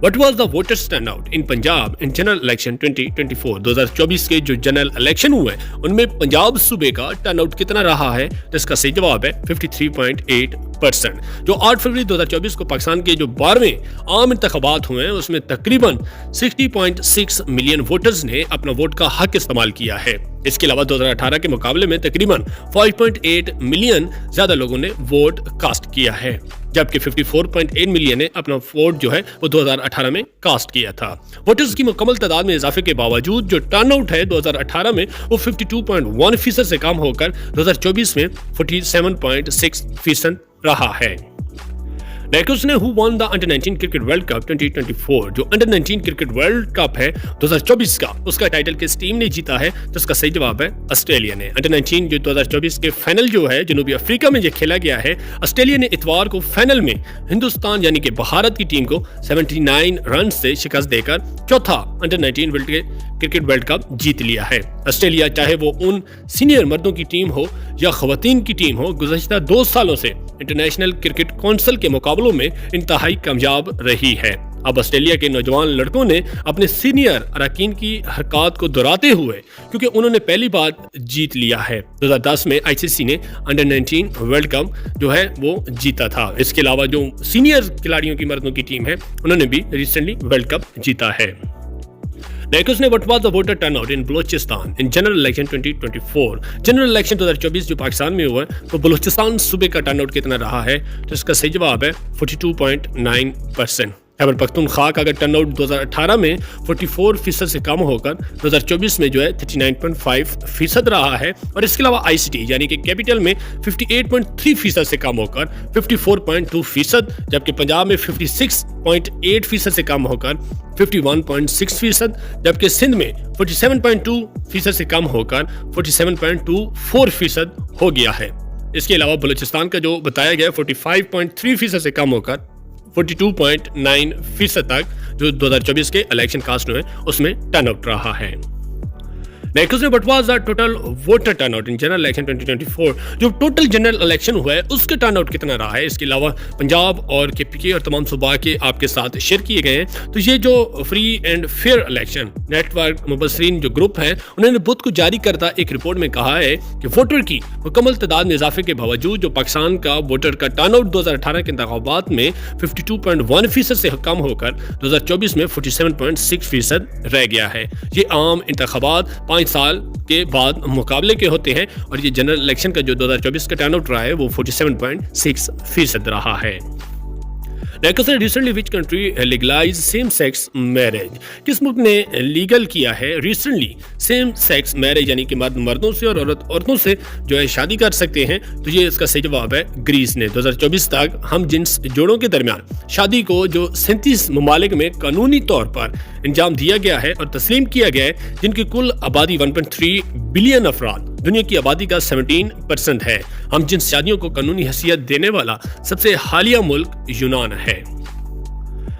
What was the voters turnout in Punjab in general election 2024? 2024 के जो general election हुए उनमें पंजाब सूबे का टर्नआउट कितना रहा है, तो इसका सही जवाब है 53.8%। जो 8 फरवरी 2024 को पाकिस्तान के जो 12वें आम इंतखाबात हुए हैं उसमें तकरीबन 60.6 मिलियन वोटर्स ने अपना वोट का हक इस्तेमाल किया है। इसके अलावा 2018 के मुकाबले में तकरीबन 5.8 मिलियन ज्यादा लोगों ने वोट कास्ट किया है, जबकि 54.8 मिलियन ने अपना वोट जो है वो 2018 में कास्ट किया था। वोटर्स की मुकम्मल तादाद में इजाफे के बावजूद जो टर्नआउट है 2018 में वो 52.1% से कम होकर 2024 में 47.6% रहा है। नेक्स्ट ने who one the under 19 cricket world cup 2024, जो अंडर 19 क्रिकेट वर्ल्ड कप है 2024 का, उसका टाइटल किस टीम ने जीता है, तो इसका सही जवाब है ऑस्ट्रेलिया ने। अंडर 19 जो 2024 के फाइनल जो है जनूबी अफ्रीका में जो खेला गया है, ऑस्ट्रेलिया ने इतवार को फाइनल में हिंदुस्तान यानी कि भारत की टीम को 79 रन से शिकस्त देकर चौथा अंडर 19 क्रिकेट वर्ल्ड कप जीत लिया है। ऑस्ट्रेलिया चाहे वो उन सीनियर मर्दों की टीम हो या खवातीन की टीम हो, गुज़श्ता 2 सालों से इंटरनेशनल क्रिकेट काउंसिल के मुकाबलों में इंतहाई कामयाब रही है। अब ऑस्ट्रेलिया के नौजवान लड़कों ने अपने सीनियर अरकान की हरकत को दोहराते हुए, क्योंकि उन्होंने पहली बार जीत लिया है, 2010 में आईसीसी ने अंडर 19 वर्ल्ड कप जो है वो जीता था। इसके अलावा जो सीनियर खिलाड़ियों की मर्दों की टीम है उन्होंने भी रिसेंटली वर्ल्ड कप जीता है। नेक्स्ट ने what was the voter turnout in Balochistan in general election 2024? General election 2024 जो पाकिस्तान में हुआ है तो बलूचिस्तान सूबे का टर्नआउट कितना रहा है, तो इसका सही जवाब है 42.9%। खैबर पख्तूनख्वा का अगर टर्नआउट 2018 में 44% से कम होकर 2024 में जो है 39.5% रहा है, और इसके अलावा आईसीटी यानी कि कैपिटल में 58.3% से कम होकर 54.2%, जबकि पंजाब में 56.8% से कम होकर 51.6%, जबकि सिंध में 47.2% से कम होकर 47.24% हो गया है। इसके अलावा बलूचिस्तान का जो बताया गया 45.3% से कम होकर 42.9% तक जो 2024 के इलेक्शन कास्ट हुए उसमें टर्नआउट रहा है। Next what was the total voter turnout in general election 2024? जो टोटल जनरल इलेक्शन हुआ है उसके टर्नआउट कितना रहा है, इसके अलावा पंजाब और केपीके और तमाम सूबा के आपके साथ शेयर किए गए हैं। तो ये जो free and fair election network मुबसरीन जो ग्रुप है उन्होंने बुध को जारी करता एक रिपोर्ट में कहा है कि वोटर की मुकम्मल तादाद में इजाफे के बावजूद जो पाकिस्तान का वोटर का टर्नआउट 2018 के इंतखाबात में 52.1% से कम होकर 2024 में 47.6% रह गया है। ये आम इंतखाबात 5 साल के बाद मुकाबले के होते हैं, और ये जनरल इलेक्शन का जो 2024 का टर्नआउट रहा है वो 47.6% रहा है। Next recently which country legalize same sex marriage? किस मुल्क ने लीगल किया है रिसेंटली सेम सेक्स मैरिज, यानी कि मर्द मर्दों से और औरत औरतों से जो है शादी कर सकते हैं? तो ये इसका सही जवाब है ग्रीस ने। 2024 तक हम जिन्स जोड़ों के दरमियान शादी को जो 37 ममालिक में कानूनी तौर पर अंजाम दिया गया है और तस्लीम किया गया है, जिनकी कुल आबादी 1.3 बिलियन अफराद दुनिया की आबादी का 17% है। हम जिन शादियों को कानूनी हैसियत देने वाला सबसे हालिया मुल्क यूनान है।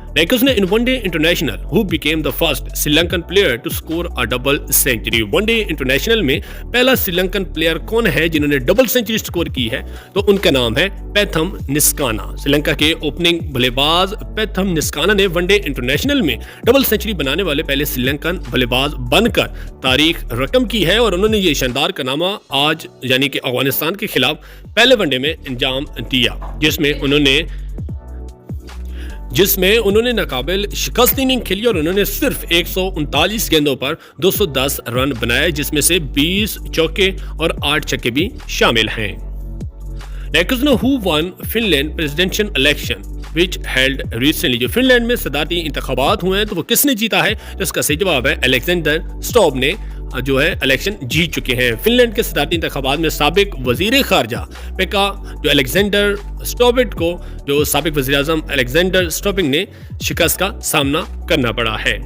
नेक्स्ट ने in one day international who became the first Sri Lankan player to score a double century? One day international में पहला श्रीलंकन प्लेयर कौन है जिन्होंने डबल सेंचुरी स्कोर की है? तो उनका नाम है पैथम निस्काना। श्रीलंका के ओपनिंग बल्लेबाज पैथम निस्काना ने वनडे इंटरनेशनल में डबल सेंचुरी बनाने वाले पहले श्रीलंकन बल्लेबाज बनकर तारीख रकम की है, और उन्होंने ये शानदार कारनामा आज यानी कि अफगानिस्तान के खिलाफ पहले वनडे में अंजाम दिया, जिसमें उन्होंने नाकाबिल शिकस्त इनिंग खेली और उन्होंने सिर्फ 139 गेंदों पर 210 रन बनाए, जिसमें से 20 चौके और 8 छक्के भी शामिल हैं। Next know who one Finland presidential election which held recently? जो फिनलैंड में सदारती इंतखाबात हुए हैं तो वो किसने जीता है? तो इसका सही जवाब है अलेक्जेंडर स्टॉब ने जो है इलेक्शन जीत चुके हैं। फिनलैंड के सदारती इंतखाबात में साबिक वजीर खारजा पेका जो अलेक्जेंडर स्टॉबिट को जो साबिक वजीर आजम अलेक्जेंडर स्टॉबिंग ने शिकस्त का सामना करना पड़ा है।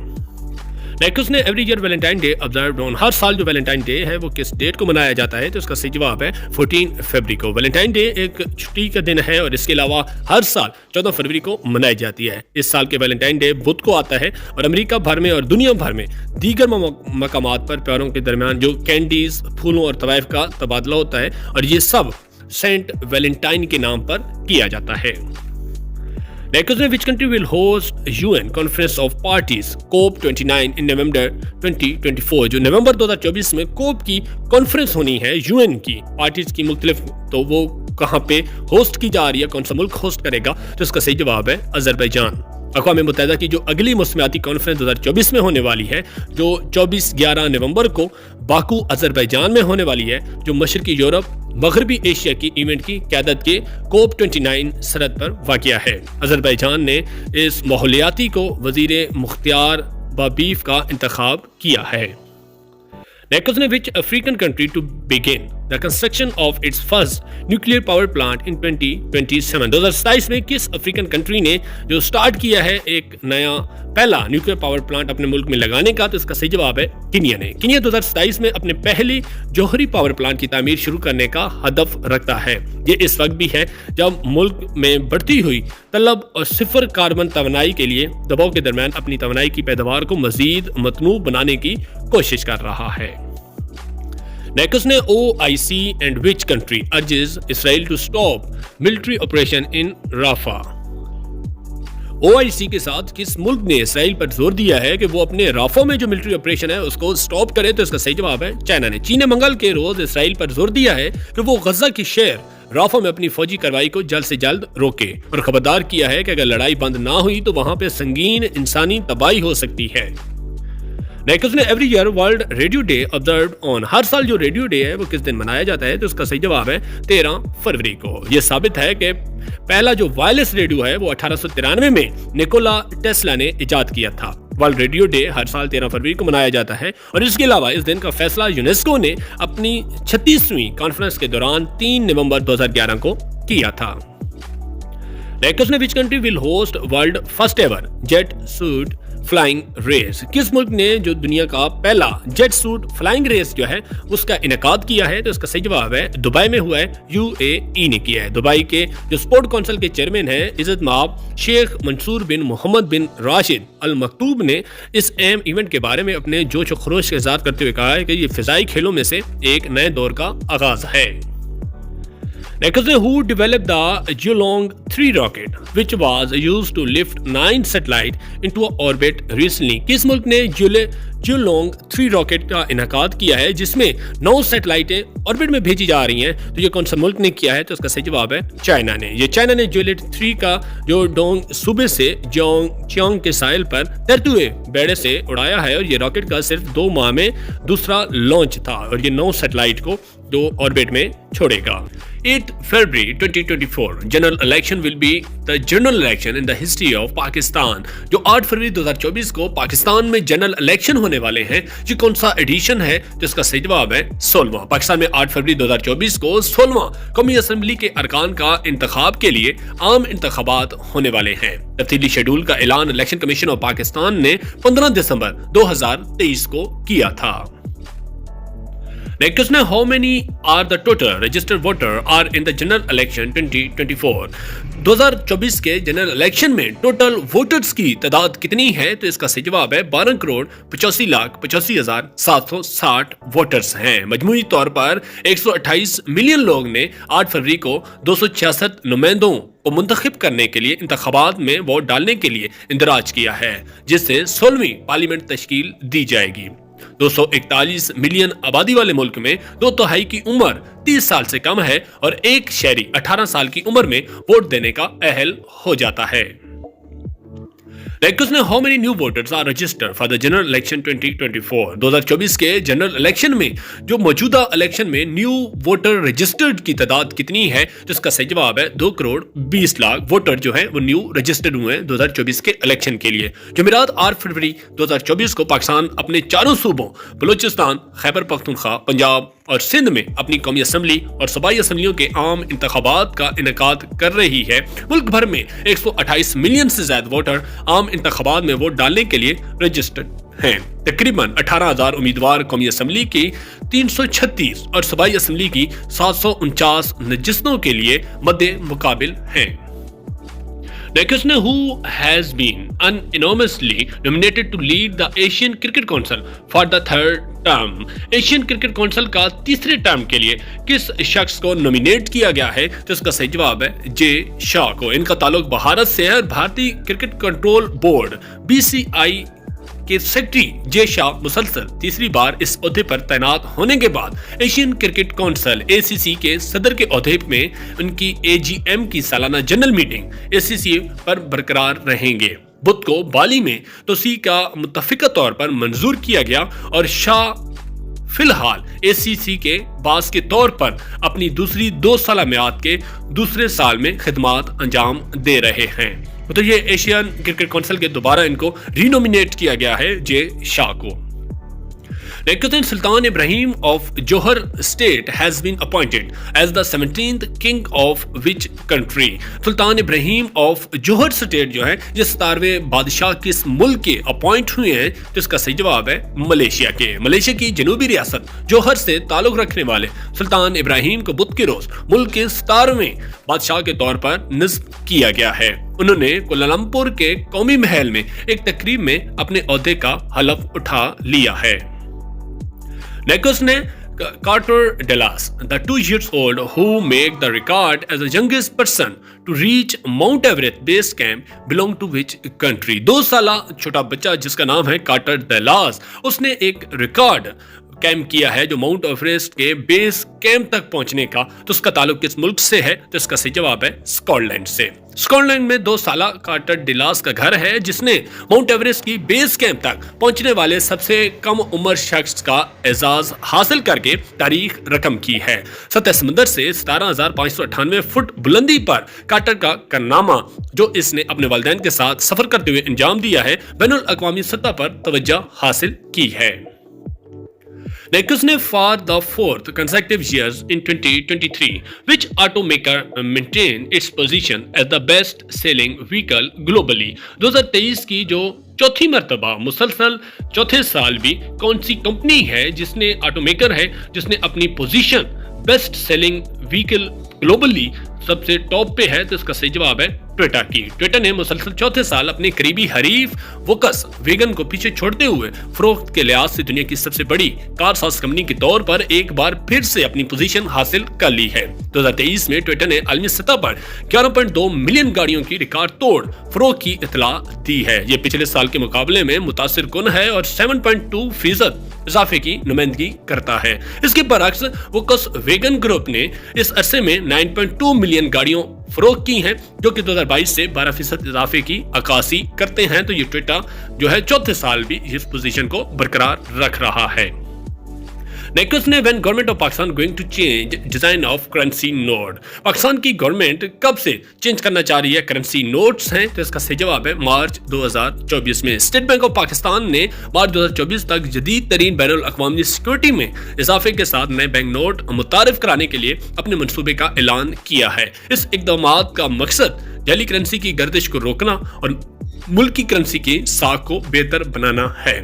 नेक्स्ट ने every year Valentine day observed on? हर साल जो वैलेंटाइन डे है वो किस डेट को मनाया जाता है? तो इसका सही जवाब है 14 फरवरी को। वैलेंटाइन डे एक छुट्टी का दिन है और इसके अलावा हर साल 14 फरवरी को मनाई जाती है। इस साल के वैलेंटाइन डे बुध को आता है और अमेरिका भर में और दुनिया भर में दीगर मकामात पर प्यारों के दरमियान जो कैंडीज, फूलों और तवाइफ का तबादला होता है, और ये सब सेंट वैलेंटाइन के नाम पर किया जाता है। Next question, which country will host UN Conference of Parties COP29 in November 2024? जो नवंबर 2024 में कोप की कॉन्फ्रेंस होनी है यूएन की पार्टीज की मुख्तलिफ, तो वो कहाँ पे होस्ट की जा रही है, कौन सा मुल्क होस्ट करेगा? तो इसका सही जवाब है अजरबैजान। अक़वाम मुत्तहिदा की जो अगली मौसमियाती कॉन्फ्रेंस 2024 में होने वाली है, जो 24-11 नवंबर को बाकू अजरबैजान में होने वाली है, जो मशरकी यूरोप मगरबी एशिया की इवेंट की क़यादत के COP29 सरहद पर वाक़िया है। अजरबैजान ने इस माहौलियाती को वज़ीर मुख्तियार बाबीफ का इंतखाब किया है। Next question, which African country to begin the construction of its first nuclear power plant in 2027? 2027 में किस अफ्रीकन कंट्री ने जो स्टार्ट किया है एक नया पहला न्यूक्लियर पावर प्लांट अपने मुल्क में लगाने का? तो इसका सही जवाब है कीनिया ने। कीनिया 2027 में अपने पहले जौहरी पावर प्लांट की तामीर शुरू करने का हदफ रखता है। ये इस वक्त भी है जब मुल्क में बढ़ती हुई तलब और सिफर कार्बन तवानाई के लिए दबाव के दरमियान अपनी तवानाई की पैदावार को मजीद मतनू बनाने की कोशिश कर रहा है। नेक्स्ट ने OIC and which country urges Israel to stop military operation in Rafah? OIC के साथ किस मुल्क ने इसराइल पर जोर दिया है कि वो अपने राफा में जो मिलिट्री ऑपरेशन है उसको स्टॉप करे? तो इसका सही जवाब है चाइना ने। चीन ने मंगल के रोज इसराइल पर जोर दिया है कि वो गजा की शहर राफा में अपनी फौजी कार्रवाई को जल्द से जल्द रोके और खबरदार किया है कि अगर लड़ाई बंद ना हुई तो वहां पे संगीन इंसानी तबाही हो सकती है। नेक्स्ट ने every year world radio day observe on, हर साल जो रेडियो डे है वो किस दिन मनाया जाता है? तो इसका सही जवाब है 13 फरवरी को। यह साबित है कि पहला जो वायरलेस रेडियो है वो 1893 में निकोला टेस्ला ने इजाद किया था। वर्ल्ड रेडियो डे हर साल 13 फरवरी को मनाया जाता है और इसके अलावा इस दिन का फैसला यूनेस्को ने अपनी 36वीं कॉन्फ्रेंस के दौरान 3 नवंबर 2011 को किया था। नेक्स्ट ने which country will host world first ever jet suit flying race? किस मुल्क ने जो दुनिया का पहला जेट सूट फ्लाइंग रेस जो है उसका इनेकाद किया है? तो इसका सही जवाब है दुबई में हुआ है, UAE ने किया है। दुबई के जो स्पोर्ट काउंसिल के चेयरमैन हैं इज्जत माब शेख मंसूर बिन मोहम्मद बिन राशिद अल मकतूब ने इस अहम इवेंट के बारे में अपने जोश और खरोश का इज़हार करते हुए कहा है कि ये फिजाई खेलों में से एक नए दौर का आगाज है। Next, who developed the Zhulong 3 rocket, which was used to lift 9 satellites into orbit recently? किस मुल्क ने Zhulong 3 रॉकेट का इनकाद किया है जिसमें 9 सैटेलाइटें ऑर्बिट में भेजी जा रही हैं? तो ये कौन सा मुल्क ने किया है? तो उसका सही जवाब है चाइना ने। ये चाइना ने Zhulong 3 का जो डोंग सूबे से जोंगजियांग के साहिल पर तैरते हुए बेड़े से उड़ाया है और ये रॉकेट का सिर्फ 2 माह में दूसरा लॉन्च था और ये 9 सैटेलाइट को जो ऑर्बिट में छोड़ेगा। 8 February 2024 general election will be the general election in the history of Pakistan. जो 8 फरवरी 2024 को पाकिस्तान में जनरल इलेक्शन होने वाले हैं, ये कौन सा एडिशन है? तो इसका सही जवाब है 16वां। पाकिस्तान में 8 फरवरी 2024 को 16वां कौमी असेंबली के अरकान का इंतखाब के लिए आम इंतखाबात होने वाले हैं। तफसीली शेड्यूल का ऐलान इलेक्शन कमीशन ऑफ पाकिस्तान ने 15 दिसंबर 2023 को किया था। Next question, how many are the total registered voter are in the general election 2024? 2024 के जनरल इलेक्शन में टोटल वोटर्स की तादाद कितनी है? तो इसका सही जवाब है 12,85,85,760 वोटर्स हैं। मजमूई तौर पर 128 मिलियन लोग ने 8 फरवरी को 266 नुमाइंदों को मुंतखब करने के लिए इंतखाबात में वोट डालने के लिए इंदराज किया है, जिससे 16वीं पार्लियामेंट तश्कील दी जाएगी। 241 मिलियन आबादी वाले मुल्क में 2/3 की उम्र 30 साल से कम है और एक शहरी 18 साल की उम्र में वोट देने का अहल हो जाता है। How many new voters are registered for the general election 2024? 2024 के जनरल इलेक्शन में जो मौजूदा इलेक्शन में न्यू वोटर रजिस्टर्ड की तादाद कितनी है? तो इसका सही जवाब है 2,20,00,000 वोटर जो है वो न्यू रजिस्टर्ड हुए हैं 2024 के इलेक्शन के लिए। जुमेरात 8 फरवरी 2024 को पाकिस्तान अपने चारों सूबों बलूचिस्तान, खैबर पख्तूनख्वा, पंजाब और सिंध में अपनी कौमी असम्बली और सूबाई असम्बलियों के आम इंतखाबात का इनेकाद कर रही है। मुल्क भर में 128 मिलियन से ज्यादा वोटर आम इंतखाबात में वोट डालने के लिए रजिस्टर्ड हैं। तकरीबन 18,000 उम्मीदवार कौमी असम्बली की 336 और सूबाई असम्बली की 749 नशिस्तों के लिए मद्दे मुकाबिल हैं। Next, who has been unanimously nominated to lead the Asian Cricket Council for the third term? Asian cricket council का तीसरे टर्म के लिए किस शख्स को नॉमिनेट किया गया है? तो इसका सही जवाब है जे शाह को। इनका ताल्लुक भारत से है और भारतीय क्रिकेट कंट्रोल बोर्ड BCI के सेक्रेटरी जे शाह मुसलसल तीसरी बार इस ओहदे पर तैनात होने के बाद एशियन क्रिकेट काउंसिल ACC के सदर के ओहदे में उनकी AGM की सालाना जनरल मीटिंग ACC पर बरकरार रहेंगे। बुध को बाली में तोसी का मुत्तफिका तौर पर मंजूर किया गया और शाह फिलहाल ACC के बास के तौर पर अपनी दूसरी 2 साला मियाद के दूसरे साल में खिदमात अंजाम दे रहे हैं। तो ये एशियन क्रिकेट काउंसिल के दोबारा इनको रीनोमिनेट किया गया है जे शाह को। Next, Sultan Ibrahim of Johor State has been appointed as the 17th king of which country? Sultan Ibrahim of Johar state जो है ये 17वें बादशाह किस मुल्क के अपॉइंट हुए हैं? तो इसका सही जवाब है मलेशिया के। मलेशिया की जनूबी रियासत जोहर से ताल्लुक रखने वाले सुल्तान इब्राहिम को बुध के रोज मुल्क के 17वें बादशाह के तौर पर निस्ब किया गया है। उन्होंने कुलालमपुर के कौमी महल में एक तकरीब में अपने ओहदे का हलफ उठा लिया है। Next ने Carter Dulles, the 2 years old who made the record as the youngest person to reach Mount Everest base camp, belong to which country? 2 साला छोटा बच्चा जिसका नाम है कार्टर डेलास, उसने एक रिकॉर्ड कैंप किया है जो माउंट एवरेस्ट के बेस कैंप तक पहुंचने का। तो उसका ताल्लुक किस मुल्क से है? तो इसका सही जवाब है स्कॉटलैंड से। स्कॉटलैंड में 2 साला कार्टर डेलास का घर है जिसने माउंट एवरेस्ट की बेस कैंप तक पहुंचने वाले सबसे कम उम्र शख्स का एजाज हासिल करके तारीख रकम की है। सतह समुद्र से 17,598 फुट बुलंदी पर कार्टर का कारनामा जो इसने अपने वालिदैन के साथ सफर करते हुए अंजाम दिया है, बैनुल अक़वामी सतह पर तवज्जो हासिल की है। Next, for the 4th consecutive years in 2023, which automaker maintained its position as the best-selling vehicle globally? 2023 की जो चौथी मर्तबा मुसलसल चौथे साल भी कौन सी कंपनी है जिसने ऑटोमेकर है जिसने अपनी position best selling vehicle globally सबसे टॉप पे है? तो इसका सही जवाब है टोयोटा की। टोयोटा ने मुसलसल चौथे साल अपने करीबी हरीफ वोकस वैगन को पीछे छोड़ते हुए फरोख्त के लिहाज से दुनिया की सबसे बड़ी कार साज कंपनी के तौर पर एक बार फिर से अपनी पोजीशन हासिल कर ली है। 2023 में टोयोटा ने आलमी सतह पर 11.2 मिलियन गाड़ियों की रिकॉर्ड तोड़ फरोख्त की इतला दी है। ये पिछले साल के मुकाबले में मुतासिर कुन है और 7.2% इजाफे की नुमाइंदगी करता है। इसके बरअक्स वोकस वैगन ग्रुप ने इस अरसे में 9.2 मिलियन गाड़ियों फरोख्त की हैं जो कि 2022 से 12% इजाफे की अक्कासी करते हैं। तो ये टोयोटा जो है चौथे साल भी इस पोजीशन को बरकरार रख रहा है। नेक्स्ट ने when government of Pakistan going to change design of currency note? Pakistan की गवर्नमेंट कब से चेंज करना चाह रही है करेंसी नोट्स हैं? तो इसका सही जवाब है मार्च 2024 में। स्टेट बैंक ऑफ पाकिस्तान ने मार्च 2024 तक जदीद तरीन बैनुल अक़वामी सिक्योरिटी में इजाफे के साथ नए बैंक नोट मुतारिफ कराने के लिए अपने मंसूबे का ऐलान किया है। इस इक़दाम का मकसद जाली करेंसी की गर्दिश को रोकना और मुल्क की करेंसी की साख को बेहतर बनाना है।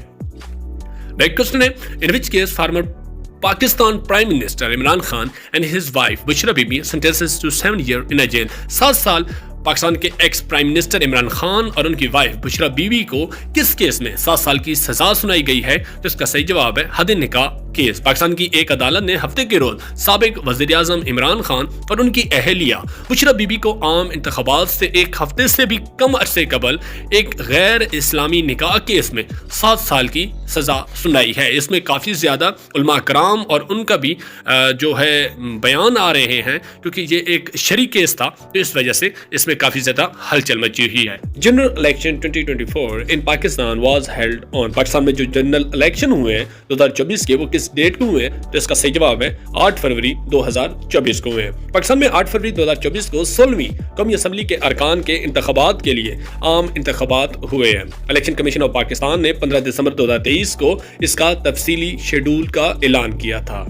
नेक्स्ट ने in which case former Pakistan Prime Minister Imran Khan and his wife Bushra Bibi sentences to 7 years in a jail। 7 साल पाकिस्तान के ex prime minister Imran Khan और उनकी वाइफ बुशरा बीबी को किस केस में 7 साल की सजा सुनाई गई है? तो इसका सही जवाब है हद निकाह केस। पाकिस्तान की एक अदालत ने हफ्ते के रोज साबिक वज़ीर आज़म इमरान खान और उनकी अहलिया बुशरा बीबी को आम इंतखाबात से एक हफ्ते से भी कम अरसे कबल एक गैर इस्लामी निकाह केस में 7 साल की सजा सुनाई है। इसमें काफ़ी ज़्यादा उलमा कराम और उनका भी जो है बयान आ रहे हैं क्योंकि ये एक शरी केस था, तो इस वजह से इसमें काफ़ी ज़्यादा हलचल मची हुई है। General election 2024 in Pakistan was held on. Pakistan में जो जनरल इलेक्शन हुए हैं 2024 के, वो किस डेट को हुए हैं? तो इसका सही जवाब है 8 फरवरी 2024 को हुए हैं। पाकिस्तान में 8 फरवरी 2024 को 16वीं कौमी असम्बली के अरकान के इंतखाबात के लिए आम इंतखाबात हुए हैं। इलेक्शन कमीशन ऑफ पाकिस्तान ने 15 दिसंबर 2023 को इसका तफसीली शेड्यूल का ऐलान किया था।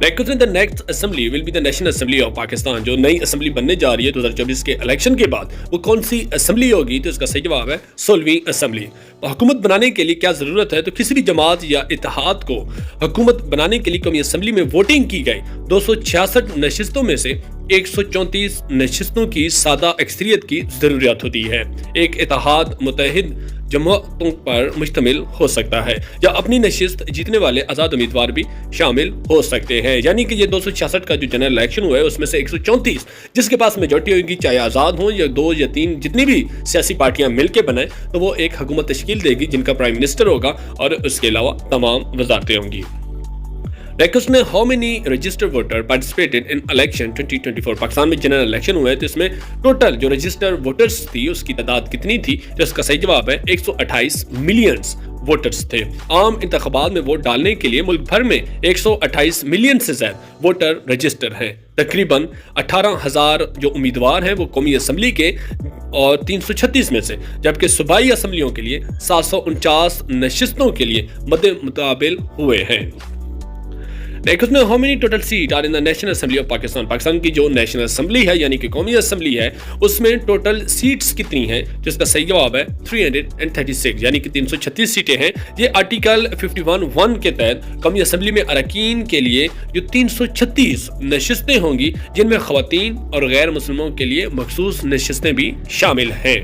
The next assembly will be the national assembly of Pakistan. जो नई असेंबली बनने जा रही है 2024 के इलेक्शन के बाद, वो कौन सी असेंबली होगी? तो इसका सही जवाब है 16वीं असेंबली। हुकूमत बनाने के लिए क्या ज़रूरत है? तो किसी भी जमात या इत्तेहाद को हुकूमत बनाने के लिए कौमी असेंबली में वोटिंग की गई 266 नशिस्तों में से 134 नशिस्तों की सादा अक्सरियत की ज़रूरत होती है। एक इत्तेहाद मुत्तहिद जमातों पर मुश्तमिल हो सकता है या अपनी नशिस्त जीतने वाले आज़ाद उम्मीदवार भी शामिल हो सकते हैं। यानी कि ये 266 का जो जनरल इलेक्शन हुआ है उसमें से 134 जिसके पास मेजॉरिटी होगी, चाहे आज़ाद हो या 2 या 3 जितनी भी सियासी पार्टियां मिलकर बनाए, तो वो एक हुकूमत तश्कील देगी जिनका प्राइम मिनिस्टर होगा और उसके अलावा तमाम वजारतें होंगी। नेक्स्ट में how many registered voter participated in election 2024। Pakistan में जनरल इलेक्शन हुआ है तो इसमें टोटल जो रजिस्टर्ड वोटर्स थी उसकी तादाद कितनी थी, तो इसका सही जवाब है 128 मिलियन वोटर्स थे। आम इंतखाबात में वोट डालने के लिए मुल्क भर में 128 मिलियन से ज्यादा वोटर रजिस्टर हैं। तकरीबन 18,000 जो उम्मीदवार हैं वो कौमी असम्बली के और 336 में से, जबकि सूबाई असम्बलियों के लिए 749 नशिस्तों के लिए मद्दे मुताबिल हुए हैं। नेक्स्ट में how many total seat are in the national assembly of Pakistan. Pakistan की जो नेशनल असेंबली है यानी कि कौमी असेंबली है उसमें टोटल सीट्स कितनी हैं, जिसका सही जवाब है 336 यानी कि 336 सीटें हैं। ये आर्टिकल 51(1) के तहत कौमी असेंबली में अरकान के लिए जो 336 नशिस्तें होंगी जिनमें खवातीन और गैर मुस्लिमों के लिए मखसूस नशिस्तें भी शामिल हैं।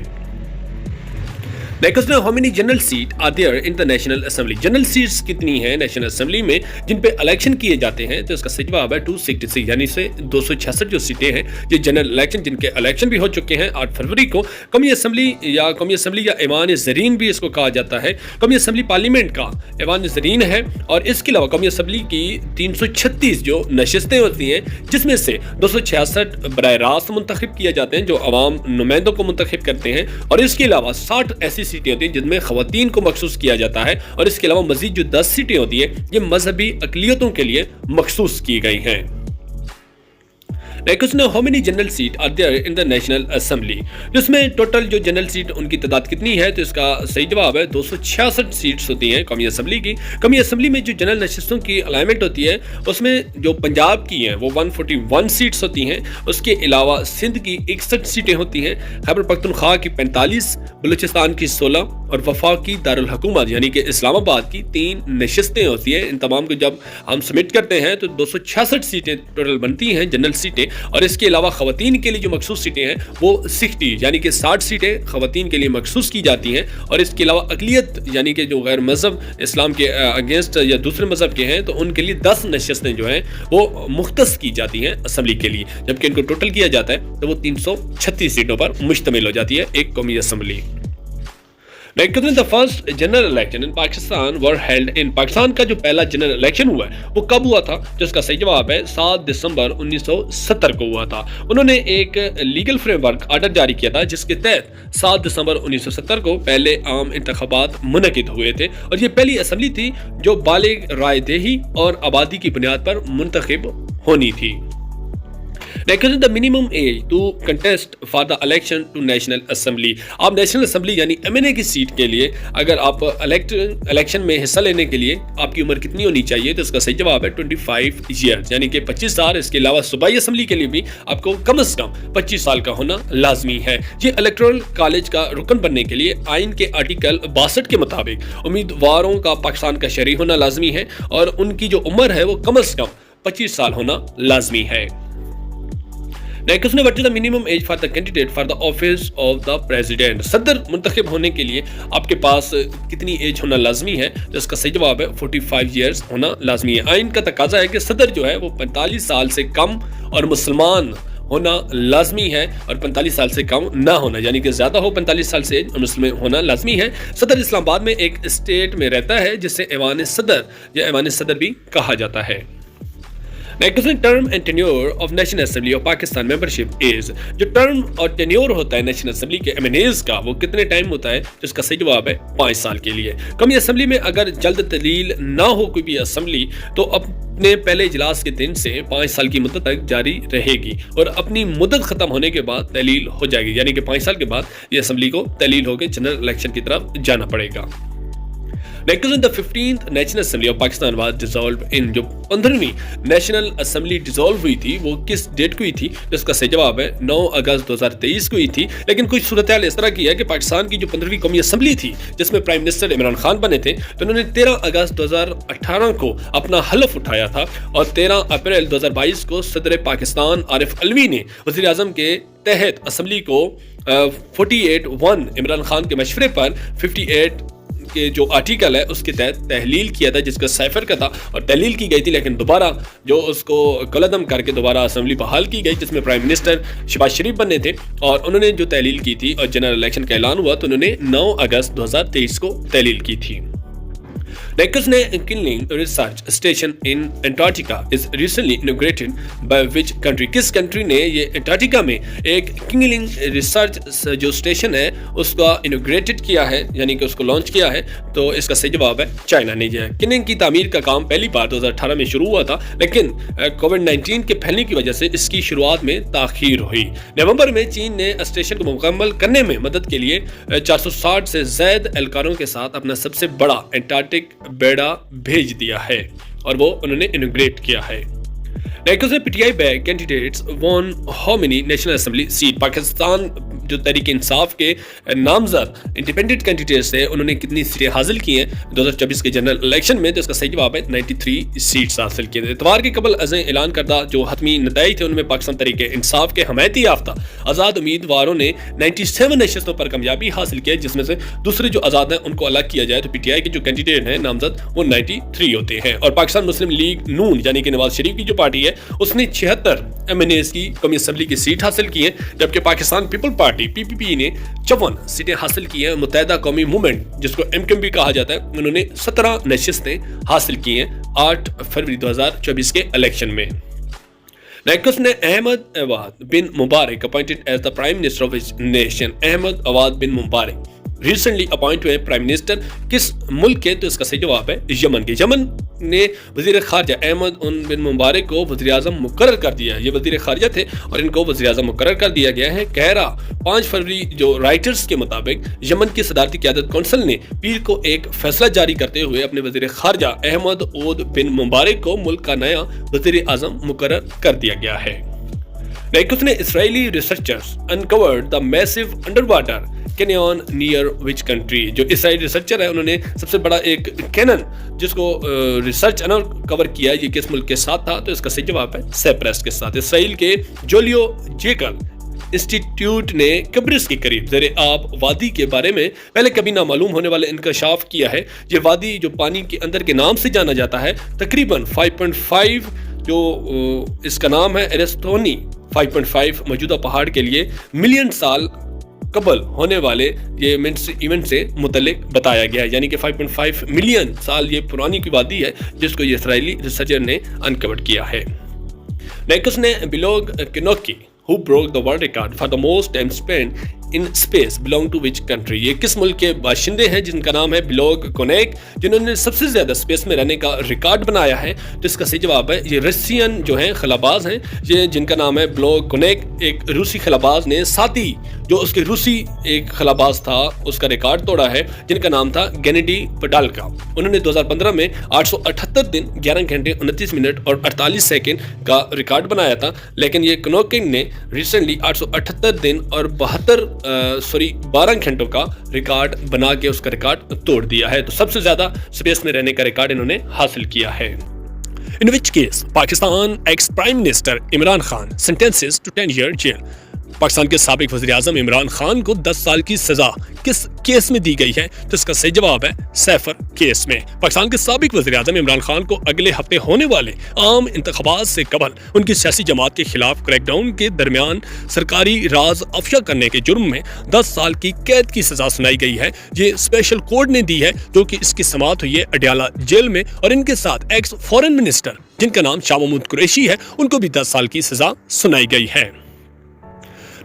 नेक्स्ट में how many general seat are there in the national assembly. General seats कितनी हैं नेशनल असेंबली में जिन पे इलेक्शन किए जाते हैं, तो इसका सही जवाब है 266 यानी से 266 जो सीटें हैं ये जनरल इलेक्शन जिनके इलेक्शन भी हो चुके हैं 8 फरवरी को। कौमी असेंबली या ऐवान ज़रीन भी इसको कहा जाता है। कौमी असेंबली पार्लियामेंट का ऐवान ज़रीन है और इसके अलावा कौमी असेंबली की 336 जो नशिस्तें होती हैं जिसमें से 266 बराह रास्त मुंतखब किए जाते हैं जो अवाम नुमाइंदों को मुंतखब करते हैं, और इसके अलावा 60 ऐसी सीटें होती हैं जिनमें खवातीन को मखसूस किया जाता है, और इसके अलावा मजीद जो 10 सीटें होती हैं ये मजहबी अकलियतों के लिए मखसूस की गई हैं। Next how many general seat are there in the national assembly, जिसमें टोटल जो जनरल सीट उनकी तादाद कितनी है, तो इसका सही जवाब है 266 सीट्स होती हैं कौमी असेंबली की। कौमी असेंबली में जो जनरल नशिस्तों की अलाइनमेंट होती है उसमें जो पंजाब की हैं वो 141 सीट्स होती हैं। उसके अलावा सिंध की 61 सीटें होती हैं, खैबर पख्तूनख्वा की 45, बलूचिस्तान की 16 और वफाक की दारुल हुकूमत यानी कि इस्लामाबाद की 3 नशिस्तें होती हैं। इन तमाम को जब हम सबमिट करते हैं तो 266 सीटें टोटल बनती हैं जनरल सीटें, और इसके अलावा खवातीन के लिए जो मखसूस सीटें हैं वो 60 यानी कि 60 सीटें खवातीन के लिए मखसूस की जाती हैं, और इसके अलावा अकलियत यानी कि जो गैर मजहब इस्लाम के अगेंस्ट या दूसरे मजहब के हैं तो उनके लिए 10 नशिस्तें जो हैं वो मुख्तस की जाती हैं असेंबली के लिए, जबकि इनको टोटल किया जाता है तो वो 336 सीटों पर मुश्तमिल हो जाती है एक कौमी assembly. The first general election in Pakistan were held in. Pakistan का जो पहला जनरल इलेक्शन हुआ है वो कब हुआ था, जिसका सही जवाब है 7 दिसंबर 1970 को हुआ था। उन्होंने एक लीगल फ्रेमवर्क आर्डर जारी किया था जिसके तहत 7 दिसंबर 1970 को पहले आम इंतखाबात मुनक़िद हुए थे, और ये पहली असेंबली थी जो बालिग रायदेही और आबादी की बुनियाद पर मुंतखब होनी थी। Next, the minimum age to contest for the election to National Assembly। आप नेशनल असेंबली यानी MNA की सीट के लिए अगर आप इलेक्शन में हिस्सा लेने के लिए आपकी उम्र कितनी होनी चाहिए, तो इसका सही जवाब है 25 ईयर्स यानी कि 25 साल। इसके अलावा सूबाई असेंबली के लिए भी आपको कम से कम 25 साल का होना लाजमी है। ये इलेक्टोरल कॉलेज का रुकन बनने के लिए आइन के आर्टिकल 62 के मुताबिक उम्मीदवारों का पाकिस्तान का शहरी होना लाजमी है और उनकी जो उम्र है वो कम से कम 25 साल होना लाजमी है। Next, what is the minimum age for the candidate for the office of the president. सदर मुंतखब होने के लिए आपके पास कितनी एज होना लाजमी है, तो इसका सही जवाब है 45 ईयर्स होना लाजमी है। आइन का तकाजा है कि सदर जो है वो 45 साल से कम और मुसलमान होना लाजमी है, और 45 साल से कम ना होना यानी कि ज्यादा हो 45 साल से मुस्लिम होना लाजमी है। सदर इस्लामाबाद में एक स्टेट में रहता है जिसे ऐवान सदर या ऐवान सदर भी कहा जाता है। Next, term and tenure of national assembly of Pakistan membership is. जो टर्म और टेन्योर होता है नेशनल असेंबली के MNAs का वो कितने टाइम होता है, जिसका सही जवाब है 5 साल के लिए। कौमी असेंबली में अगर जल्द तलील ना हो कोई भी असेंबली तो अपने पहले इजलास के दिन से 5 साल की मुद्दत तक जारी रहेगी, और अपनी मुद्दत खत्म होने के बाद तलील हो जाएगी यानी कि 5 साल के बाद ये असेंबली को तलील होकर जनरल इलेक्शन की तरफ जाना पड़ेगा। Next in the 15th National Assembly of Pakistan was dissolved in जो 15वीं नेशनल असेंबली डिसॉल्व हुई थी वो किस डेट को हुई थी? जिसका सही जवाब है 9 अगस्त 2023 को हुई थी। लेकिन कुछ सूरत हाल इस तरह की है कि पाकिस्तान की जो 15वीं कौमी असेंबली थी जिसमें प्राइम मिनिस्टर इमरान खान बने थे, तो उन्होंने 13 अगस्त 2018 को अपना हलफ उठाया था और 13 अप्रैल 2022 को सदर पाकिस्तान आरिफ अलवी ने वज़ीर आज़म के तहत असेंबली को 48(1) इमरान खान के मशवरे पर 58 के जो आर्टिकल है उसके तहत तहलील किया था, जिसका साइफर का था और तहलील की गई थी, लेकिन दोबारा जो उसको कलअदम करके दोबारा असेंबली बहाल की गई जिसमें प्राइम मिनिस्टर शहबाज शरीफ बने थे और उन्होंने जो तहलील की थी और जनरल इलेक्शन का ऐलान हुआ तो उन्होंने 9 अगस्त 2023 को तहलील की थी। Next ने Kinling Research Station in Antarctica is recently inaugurated by which country? किस कंट्री ने ये अंटार्कटिका में एक किंगलिंग रिसर्च जो स्टेशन है उसका इनोग्रेटेड किया है, यानी कि उसको लॉन्च किया है? तो इसका सही जवाब है चाइना ने। जो है किंगलिंग की तामीर का काम पहली बार 2018 में शुरू हुआ था, लेकिन कोविड-19 के फैलने की वजह से इसकी शुरुआत में ताखीर हुई। नवंबर में चीन ने स्टेशन को मुकम्मल करने में मदद के लिए 460 से ज़ायद एहलकारों के साथ अपना सबसे बड़ा एंटार्कटिक बेड़ा भेज दिया है और वो उन्होंने इनोग्रेट किया है। नेक्स्ट है PTI back candidates won how many national assembly seat? Pakistan जो तहरीक इंसाफ के नामजद इंडिपेंडेंट कैंडिडेट्स थे उन्होंने कितनी सीटें हासिल की हैं 2024 के जनरल इलेक्शन में? तो इसका सही जवाब है 93 सीट्स हासिल किए थे। इतवार के कबल अज़ ऐलान करदा जो हतमी नताइज थे उनमें पाकिस्तान तहरीक इंसाफ के हमायती याफ्ता आज़ाद उम्मीदवारों ने 97 नशस्तों पर कामयाबी हासिल की, जिसमें से दूसरे जो आज़ाद हैं उनको अलग किया जाए तो पीटीआई के जो कैंडिडेट हैं नामजद वो 93 होते हैं। और पाकिस्तान मुस्लिम लीग नून यानी कि नवाज शरीफ की जो पार्टी है उसने 76 MNAs की कौमी असेंबली की सीट हासिल की है, जबकि पाकिस्तान पीपल पार्टी PPP ने 54 सीटें हासिल की हैं। मुत्तहिदा कौमी मूवमेंट जिसको MQM भी कहा जाता है उन्होंने 17 नशिस्तें हासिल की हैं 8 फरवरी 2024 के इलेक्शन में। नेक्स्ट ने Ahmed Awad bin Mubarak appointed as the prime minister of his nation. Ahmed Awad bin Mubarak recently appoint हुए प्राइम मिनिस्टर किस मुल्क के? तो इसका सही जवाब है यमन के। यमन ने वज़ीर ख़ारजा अहमद बिन मुबारक को वज़ीर आज़म मुकर्रर कर दिया है। ये वज़ीर ख़ारजा थे और इनको वज़ीर आज़म मुकर्रर कर दिया गया है। कहरा 5 फरवरी जो राइटर्स के मुताबिक यमन की सदारती क़यादत कौंसिल ने पीर को एक फैसला जारी करते हुए अपने वज़ीर ख़ारजा अहमद ओद बिन मुबारक को मुल्क का नया वज़ीर आज़म मुकर्रर कर दिया गया है। नेक्स्ट ने Israeli researchers uncovered the massive underwater canyon near which country? जो इसराइली रिसर्चर है उन्होंने सबसे बड़ा एक कैनन जिसको रिसर्च कवर किया, ये किस मुल्क के साथ था? तो इसका सही जवाब है साइप्रस के साथ। इसराइल के जोलियोजिकल इंस्टीट्यूट ने कब्रिस के करीब ज़ेरे आब वादी के बारे में पहले कभी ना मालूम होने वाले इंकशाफ किया है। ये वादी जो पानी के अंदर के नाम से जाना जाता है, तकरीबन 5.5 जो इसका नाम है एरेस्तोनी 5.5 मौजूदा पहाड़ के लिए मिलियन साल कबल होने वाले ये इवेंट से मुतल्लिक बताया गया है, यानी कि 5.5 मिलियन साल ये पुरानी की वादी है जिसको ये इसराइली रिसर्चर ने अनकवर किया है। नेक्स्ट ने बिलोग किनोकी who broke the world record for the most time spent in space belong to which country? ये किस मुल्क के बाशिंदे हैं जिनका नाम है बिलोग कोनेक, जिन्होंने सबसे ज्यादा स्पेस में रहने का रिकॉर्ड बनाया है? तो इसका सही जवाब है ये रशियन जो हैं खलाबाज हैं, ये जिनका नाम है बिलोग कोनेक। एक रूसी खलाबाज ने साथी जो उसके रूसी एक खलाबाज था उसका रिकॉर्ड तोड़ा है जिनका नाम था गेनेडी पडाल्का। उन्होंने 2015 में 878 दिन 11 घंटे 29 मिनट और 48 सेकंड का रिकॉर्ड बनाया था, लेकिन ये कोनेक ने रिसेंटली 878 दिन और 12 घंटों का रिकॉर्ड बना के उसका रिकॉर्ड तोड़ दिया है। तो सबसे ज्यादा स्पेस में रहने का रिकॉर्ड इन्होंने हासिल किया है। In which case, Pakistan ex-Prime Minister Imran Khan sentences to 10-year jail. Pakistan के साबिक वज़ीर आज़म इमरान खान को 10 साल की सजा किस केस में दी गई है? तो इसका सही जवाब है सैफर केस में। पाकिस्तान के साबिक वज़ीर आज़म इमरान खान को अगले हफ्ते होने वाले आम इंतखाबात से कबल उनकी सियासी जमात के खिलाफ क्रैकडाउन के दरमियान सरकारी राज अफशा करने के जुर्म में 10 साल की कैद की सजा सुनाई गई है। ये स्पेशल कोर्ट ने दी है जो कि इसकी समाअत हुई है अडयाला जेल में, और इनके साथ एक्स फॉरेन मिनिस्टर जिनका नाम शाह महमूद कुरैशी है उनको भी 10 साल की सजा सुनाई गई है।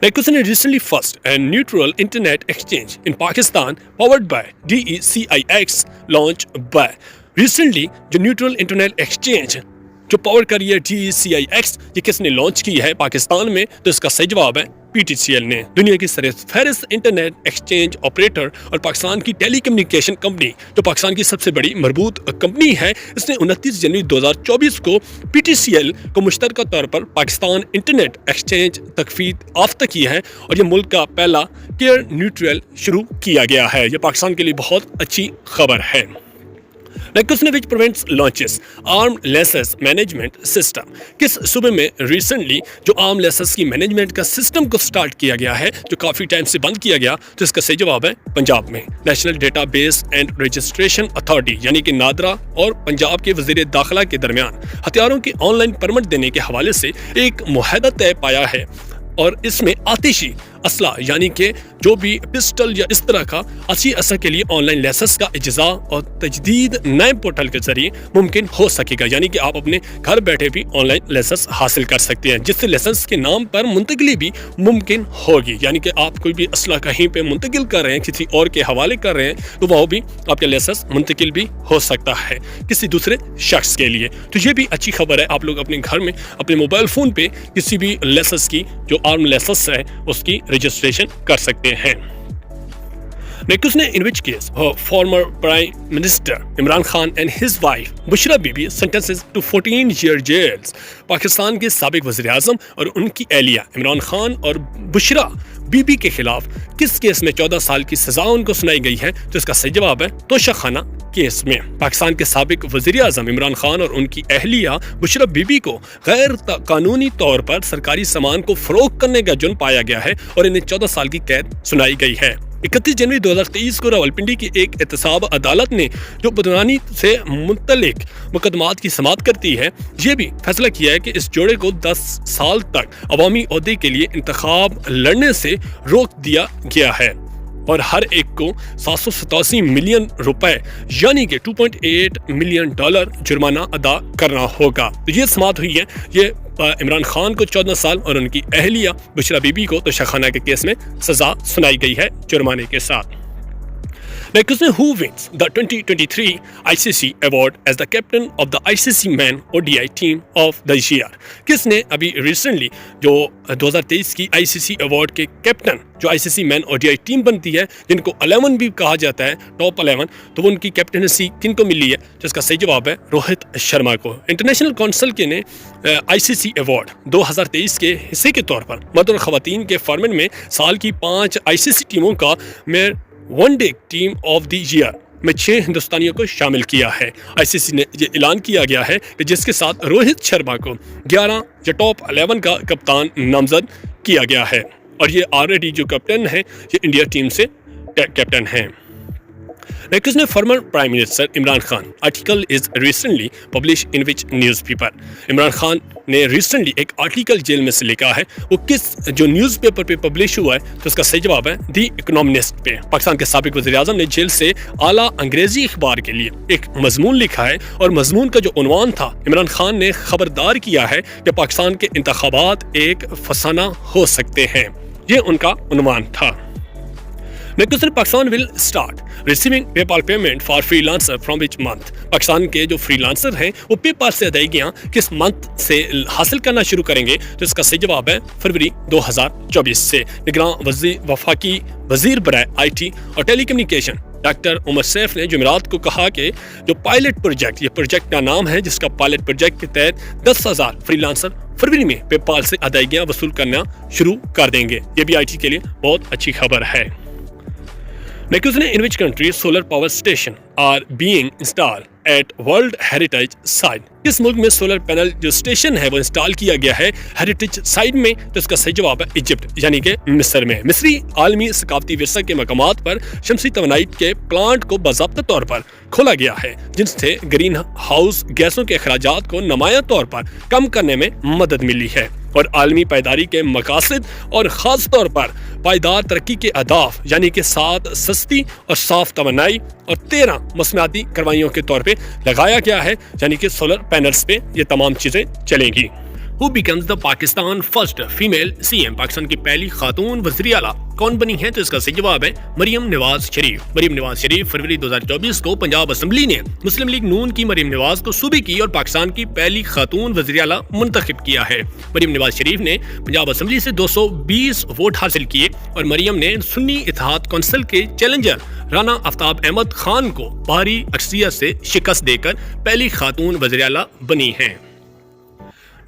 Next is recently first and neutral internet exchange in Pakistan powered by DECIX launched by recently जो neutral internet exchange جو پاور کر رہی ہے DCIX، یہ کس نے لانچ کی ہے پاکستان میں؟ تو اس کا صحیح جواب ہے PTCL نے۔ دنیا کی سرفہرست انٹرنیٹ ایکسچینج آپریٹر اور پاکستان کی ٹیلی کمیونیکیشن کمپنی جو پاکستان کی سب سے بڑی مربوط کمپنی ہے، اس نے 29 جنوری 2024 کو PTCL کو مشترکہ طور پر پاکستان انٹرنیٹ ایکسچینج تکفیت یافتہ کی ہے، اور یہ ملک کا پہلا کیئر نیوٹرل شروع کیا گیا ہے۔ یہ پاکستان کے لیے بہت اچھی خبر ہے۔ نیکسٹ نے which province launches armed licences management system, کس صوبے میں ریسنٹلی جو آرم لیسز کی مینجمنٹ کا سسٹم کو سٹارٹ کیا گیا ہے جو کافی ٹائم سے بند کیا گیا؟ تو اس کا صحیح جواب ہے پنجاب میں۔ National data base and registration authority یعنی کہ نادرا اور پنجاب کے وزیر داخلہ کے درمیان ہتھیاروں کی آن لائن پرمٹ دینے کے حوالے سے ایک معاہدہ طے پایا ہے، اور اس میں آتشی اسلحہ یعنی کہ جو بھی پسٹل یا اس طرح کا اچھی اثر کے لیے آن لائن لائسنس کا اجزا اور تجدید نئے پورٹل کے ذریعے ممکن ہو سکے گا، یعنی کہ آپ اپنے گھر بیٹھے بھی آن لائن لائسنس حاصل کر سکتے ہیں، جس سے لائسنس کے نام پر منتقلی بھی ممکن ہوگی، یعنی کہ آپ کوئی بھی اسلحہ کہیں پہ منتقل کر رہے ہیں، کسی اور کے حوالے کر رہے ہیں، تو وہ بھی آپ کا لائسنس منتقل بھی ہو سکتا ہے کسی دوسرے شخص کے لیے۔ تو یہ بھی اچھی خبر ہے، آپ لوگ اپنے گھر میں اپنے موبائل فون پہ کسی بھی لائسنس کی جو آرم لائسنس ہے اس کی رجسٹریشن کر سکتے ہیں۔ نیکسٹ نے in which case former Prime Minister Imran Khan and his wife Bushra Bibi sentences to 14-year jails، Pakistan کے سابق وزیر اعظم اور ان کی اہلیہ عمران خان اور بشرا بی بی کے خلاف کس کیس میں 14 سال کی سزا ان کو سنائی گئی ہے؟ تو اس کا صحیح جواب ہے توشہ خانہ کیس میں۔ پاکستان کے سابق وزیر اعظم عمران خان اور ان کی اہلیہ بشرا بی بی کو غیر قانونی طور پر سرکاری سامان کو فروخت کرنے کا جرم پایا گیا ہے اور انہیں 14 سال کی قید سنائی گئی ہے۔ 31 جنوری 2023 کو راولپنڈی کی ایک احتساب عدالت نے جو بدعنوانی سے متعلق مقدمات کی سماعت کرتی ہے، یہ بھی فیصلہ کیا ہے کہ اس جوڑے کو 10 سال تک عوامی عہدے کے لیے انتخاب لڑنے سے روک دیا گیا ہے اور ہر ایک کو 787 ملین روپے یعنی کہ $2.8 ملین جرمانہ ادا کرنا ہوگا۔ تو یہ سماعت ہوئی ہے، یہ عمران خان کو 14 سال اور ان کی اہلیہ بشرا بی بی کو توشہ خانہ کے کیس میں سزا سنائی گئی ہے جرمانے کے ساتھ۔ Next, who wins the 2023 ICC award as the captain of the ICC Men ODI team of the year؟ کس نے ابھی ریسنٹلی جو 2023 کی ICC ایوارڈ کے کیپٹن جو ICC مین ODI ٹیم بنتی ہے، جن کو 11 بھی کہا جاتا ہے، ٹاپ 11، تو وہ ان کی کیپٹنسی کن کو ملی ہے؟ جس کا صحیح جواب ہے روہت شرما کو۔ انٹرنیشنل کونسل کے نے ICC ایوارڈ 2023 کے حصے کے طور پر مرد اور خواتین کے فارمیٹ میں سال کی 5 ICC ٹیموں کا one day team of the year میں 6 ہندوستانیوں کو شامل کیا ہے۔ ICC نے یہ اعلان کیا گیا ہے کہ جس کے ساتھ روہت شرما کو 11 یا ٹاپ 11 کا کپتان نامزد کیا گیا ہے، اور یہ آلریڈی جو کیپٹن ہے یہ انڈیا ٹیم سے کیپٹن ہیں۔ نیکسٹ نے former prime minister Imran Khan article is recently publish in which news paper? Imran Khan نے ریسنٹلی ایک آرٹیکل جیل میں سے لکھا ہے، وہ کس جو نیوز پیپر پہ پبلش ہوا ہے؟ تو اس کا صحیح جواب ہے دی اکنامسٹ پہ۔ پاکستان کے سابق وزیر اعظم نے جیل سے اعلیٰ انگریزی اخبار کے لیے ایک مضمون لکھا ہے، اور مضمون کا جو عنوان تھا، عمران خان نے خبردار کیا ہے کہ پاکستان کے انتخابات ایک فسانہ ہو سکتے ہیں، یہ ان کا عنوان تھا۔ Next Pakistan will start receiving PayPal payment for freelancer from which month? Pakistan کے جو فری لانسر ہیں وہ پے پال سے ادائیگیاں کس منتھ سے حاصل کرنا شروع کریں گے؟ تو اس کا صحیح جواب ہے فروری 2024 سے۔ نگراں وفاقی وزیر برائے IT اور ٹیلی کمیونیکیشن ڈاکٹر عمر سیف نے جمعرات کو کہا کہ جو پائلٹ پروجیکٹ، یہ پروجیکٹ کا نام ہے جس کا پائلٹ پروجیکٹ کے تحت 10,000 فری لانسر فروری میں پے پال سے ادائیگیاں وصول کرنا شروع کر دیں گے۔ یہ بھی IT کے لیے بہت اچھی خبر ہے۔ نیکسٹ نے in which country solar power station are being installed at World Heritage Site؟ کس ملک میں سولر پینل جو اسٹیشن ہے وہ انسٹال کیا گیا ہے ہیریٹیج سائٹ میں؟ تو اس کا صحیح جواب ہے ایجپٹ یعنی کہ مصر میں۔ مصری عالمی ثقافتی ورثہ کے مقامات پر شمسی توانائی کے پلانٹ کو باضابطہ طور پر کھولا گیا ہے، جن سے گرین ہاؤس گیسوں کے اخراجات کو نمایاں طور پر کم کرنے میں مدد ملی ہے اور عالمی پائیداری کے مقاصد اور خاص طور پر پائیدار ترقی کے اہداف یعنی کہ 7 سستی اور صاف توانائی اور 13 موسمیاتی کارروائیوں کے طور پہ لگایا گیا ہے، یعنی کہ سولر پینلز پہ یہ تمام چیزیں چلیں گی۔ Who becomes the Pakistan first female CM؟ Pakistan کی پہلی خاتون وزیر اعلیٰ कौन बनी है? तो इसका सही जवाब है मरियम नवाज शरीफ। मरियम नवाज शरीफ फरवरी 2024 को पंजाब असेंबली ने मुस्लिम लीग नून की मरियम नवाज को सूबे की और पाकिस्तान की पहली खातून वज़ीर आला मुंतखब किया है। मरियम नवाज शरीफ ने पंजाब असेंबली से 220 वोट हासिल किए और मरियम ने सुन्नी इत्तेहाद कौंसिल के चैलेंजर राना आफ्ताब अहमद खान को भारी अक्सरियत से शिकस्त देकर पहली खातून वज़ीर आला बनी हैं।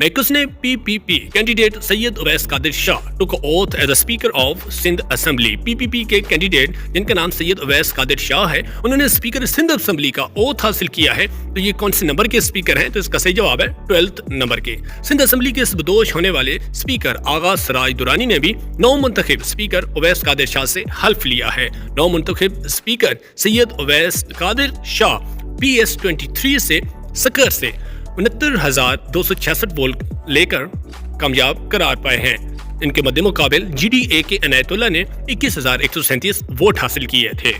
नेक्स्ट ने PPP candidate Syed Uwais Qadir Shah took oath as a speaker of Sindh assembly. PPP के कैंडिडेट जिनका नाम सैयद उवैस कादिर शाह है, उन्होंने स्पीकर सिंध असेंबली का ओथ हासिल किया है। तो ये कौन से नंबर के स्पीकर हैं? तो इसका सही जवाब है 12th नंबर के। सिंध असेंबली के बदोश होने वाले स्पीकर आगा सराज दुरानी ने भी नौ मुंतखब स्पीकर उवैस कादिर शाह से हल्फ लिया है। नौ मुंतखब स्पीकर सैयद उवैस कादिर शाह PS23 से सकर से 69,266 वोट लेकर कामयाब करार पाए हैं। इनके मध्य मुकाबिल GDA के अनायतुल्लाह ने 21,137 वोट हासिल किए थे।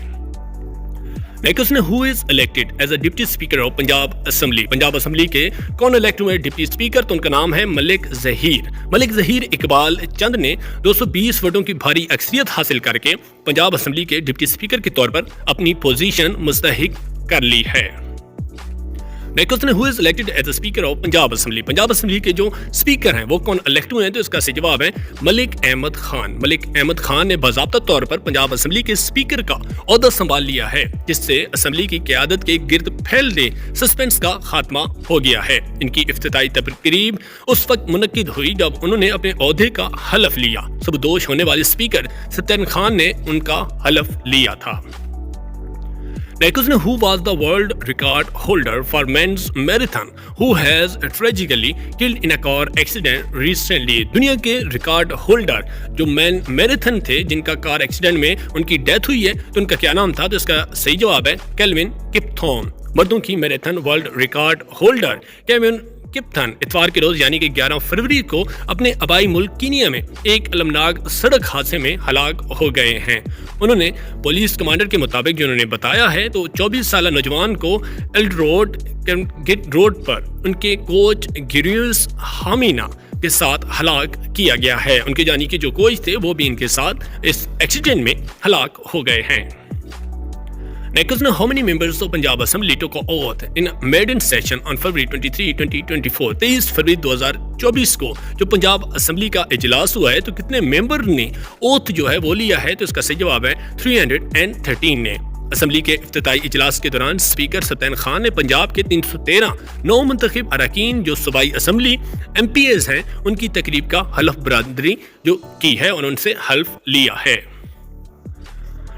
नेक्स्ट ने who is elected as a deputy speaker of Punjab assembly. Punjab assembly के कौन इलेक्ट हुए डिप्टी स्पीकर? तो उनका नाम है मलिक ज़हीर। मलिक ज़हीर इकबाल चंद ने 220 वोटों की भारी अक्सरियत हासिल करके पंजाब असेंबली के डिप्टी स्पीकर के तौर पर अपनी पोजीशन मुस्तहिक कर ली है। नेक्स्ट ने who is elected as a speaker of Punjab assembly. Punjab assembly के जो स्पीकर हैं वो कौन इलेक्ट हुए हैं? तो इसका सही जवाब है मलिक अहमद खान। मलिक अहमद खान ने बाज़ाब्ता तौर पर पंजाब असेंबली के स्पीकर का ओहदा संभाल लिया है, जिससे असेंबली की क़यादत के गिर्द फैलने सस्पेंस का खात्मा हो गया है। इनकी इफ्तिताई तकरीब उस वक्त मुनक्किद हुई जब उन्होंने अपने ओहदे का हलफ लिया। सबदोश होने वाले स्पीकर सत्यान खान ने उनका हलफ लिया था। Next, who was the world record holder for men's marathon who has tragically killed in a car accident recently? दुनिया के रिकॉर्ड होल्डर जो मैन मैराथन थे जिनका कार एक्सीडेंट में उनकी डेथ हुई है, तो उनका क्या नाम था? तो इसका सही जवाब है केल्विन किप्थॉन। मर्दों की marathon world record holder Kelvin Kiptum इतवार के रोज यानी कि 11 फरवरी को अपने आबाई मुल्क कीनिया में एक अलमनाक सड़क हादसे में हलाक हो गए हैं। उन्होंने पुलिस कमांडर के मुताबिक जो उन्होंने बताया है तो 24 साल नौजवान को एल्ड रोड पर उनके कोच गिरियस हामिना के साथ हलाक किया गया है। उनके जानी के जो कोच थे वो भी इनके साथ इस एक्सीडेंट में हलाक हो गए हैं। Next, how many members of Punjab Assembly took an oath in a maiden session on February 23, 2024? 23 फरवरी 2024 को जो पंजाब असेंबली का इजलास हुआ है तो कितने मेंबर ने ओथ जो है वो लिया है? तो इसका सही जवाब है 313 ने। असेंबली के इफ्तिताई इजलास के दौरान स्पीकर सत्यान खान ने पंजाब के 313 नौ मुंतखब अरकान जो सूबाई असेंबली MPAs हैं उनकी तकरीब का हल्फ बरदरी जो की है और उनसे हल्फ लिया है।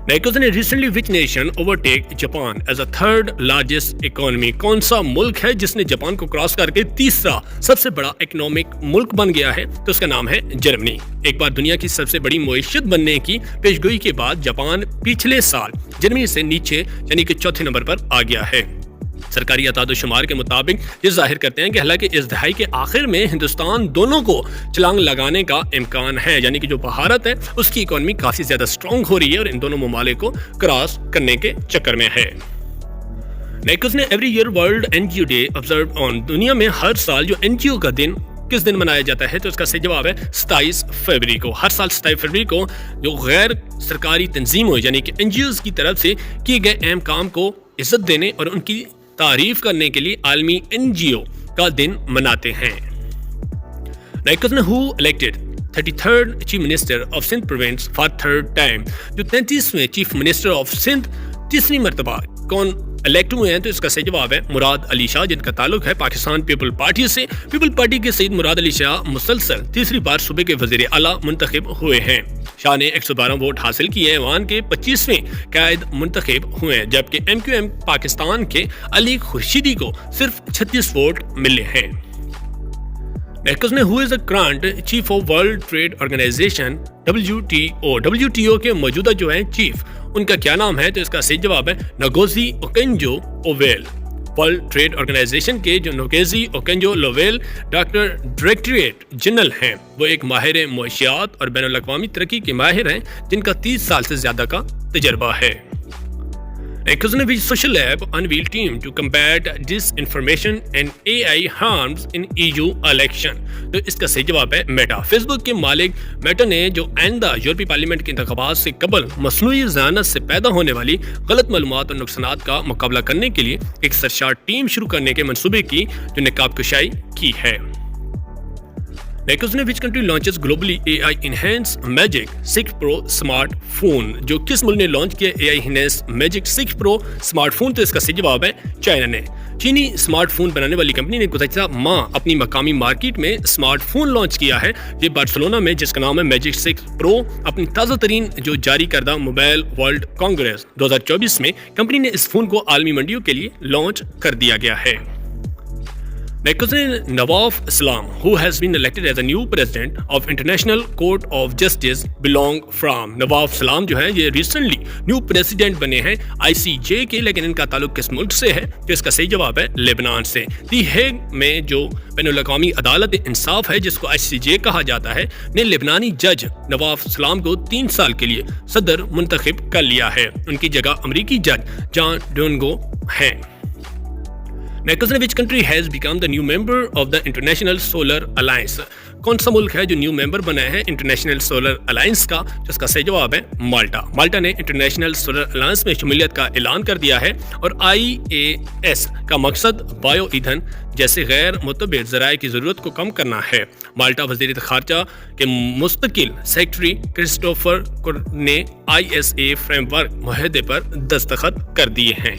Next ने recently which nation overtake Japan as a third largest economy? कौन सा मुल्क है जिसने जापान को क्रॉस करके तीसरा सबसे बड़ा इकोनॉमिक मुल्क बन गया है? तो उसका नाम है जर्मनी। एक बार दुनिया की सबसे बड़ी मईशत बनने की पेशगोई के बाद जापान पिछले साल जर्मनी से नीचे यानी कि चौथे नंबर पर आ गया है। सरकारी अतादोशुमार के मुताबिक ये जाहिर करते हैं कि हालांकि इस दहाई के आखिर में हिंदुस्तान दोनों को छलांग लगाने का इम्कान है, यानी कि जो भारत है उसकी इकोनॉमी काफी ज्यादा स्ट्रॉन्ग हो रही है और इन दोनों ममालिक को क्रॉस करने के चक्कर में है। नेक्स्ट ने every year world NGO day observe on. दुनिया में हर साल जो NGO का दिन किस दिन मनाया जाता है? तो इसका सही जवाब है 27 फरवरी को। हर साल 27 फरवरी को जो गैर सरकारी तंजीमों यानी कि NGOs की तरफ से किए गए अहम काम को इज्जत देने और उनकी तारीफ करने के लिए आलमी NGO का दिन मनाते हैं। नेक्स्ट ने who elected 33rd chief minister of Sindh province for third time. जो 33वें चीफ मिनिस्टर ऑफ सिंध तीसरी मरतबा कौन इलेक्ट हुए हैं? तो इसका सही जवाब है मुराद अली शाह, जिनका ताल्लुक है पाकिस्तान पीपल पार्टी से। पीपल पार्टी के सईद मुराद अली शाह मुसलसल तीसरी बार सूबे के वजीर आला मुंतखब हुए हैं। शाह ने 112 वोट हासिल किए हैं, वहां के 25वें कायद मुंतखब हुए हैं, जबकि MQM पाकिस्तान के अली खुर्शीदी को सिर्फ 36 वोट मिले हैं। नेक्स्ट ने who is the current chief of world trade organization WTO के मौजूदा जो है चीफ, उनका क्या नाम है? तो इसका सही जवाब है Ngozi Okonjo Iweala. World trade Organization के जो Ngozi Okonjo Iweala directorate general हैं, वो एक माहिर मुआशियात और बैनुल अक़वामी तरक्की के माहिर हैं जिनका 30 साल से ज्यादा का तजर्बा है। Next ने भी social app unveiled team to combat disinformation and AI harms in EU election. तो इसका सही जवाब है मेटा। फेसबुक के मालिक मेटा ने जो आइंदा यूरोपीय पार्लियामेंट के इंतखाबात से कबल मसनूई ज़हानत से पैदा होने वाली गलत मालूमात और नुकसानात का मुकाबला करने के लिए एक सरशार टीम शुरू करने के मंसूबे की जो निकाब कुशाई की है। नेक्स्ट ने which country launches globally AI enhanced Magic 6 Pro smartphone, जो किस मुल्क ने लॉन्च किया AI enhanced Magic 6 Pro smartphone? तो इसका सही जवाब है चाइना ने। चीनी स्मार्टफोन बनाने वाली कंपनी ने गुज़श्ता माह अपनी मकामी मार्केट में स्मार्टफोन लॉन्च किया है। ये बार्सिलोना में, जिसका नाम है Magic 6 Pro, अपनी ताज़ा तरीन जो जारी करदा मोबाइल वर्ल्ड कांग्रेस 2024 में कंपनी ने इस फोन को आलमी मंडियों के लिए लॉन्च कर दिया गया है। Next is Nawaf Islam, who has been elected as a new president of International Court of Justice belong from. Nawaf सलाम जो है ये रिसेंटली न्यू प्रेसिडेंट बने हैं ICJ के, लेकिन इनका ताल्लुक किस मुल्क से है? तो इसका सही जवाब है लेबनान से। दी हेग में जो बैनुल अक़वामी अदालत इंसाफ है, जिसको ICJ कहा जाता है, ने लेबनानी जज नवाफ सलाम को 3 साल के लिए सदर मुंतखब कर लिया है। उनकी जगह अमरीकी जज जॉन डोंगो हैं। Next, which country has become the new member of the International Solar Alliance? कौन सा मुल्क है जो न्यू मेंबर बना है इंटरनेशनल सोलर अलायंस का? जिसका सही जवाब है माल्टा। माल्टा ने इंटरनेशनल सोलर अलायंस में शमूलियत का ऐलान कर दिया है और IAS का मकसद बायो ईंधन जैसे गैर मुतबिर ज़राए की ज़रूरत को कम करना है। माल्टा वज़ीर ख़ारजा के मुस्तकिल सेक्रेटरी क्रिस्टोफर ने ISA फ्रेमवर्क मुआहदे पर दस्तखत कर दिए हैं।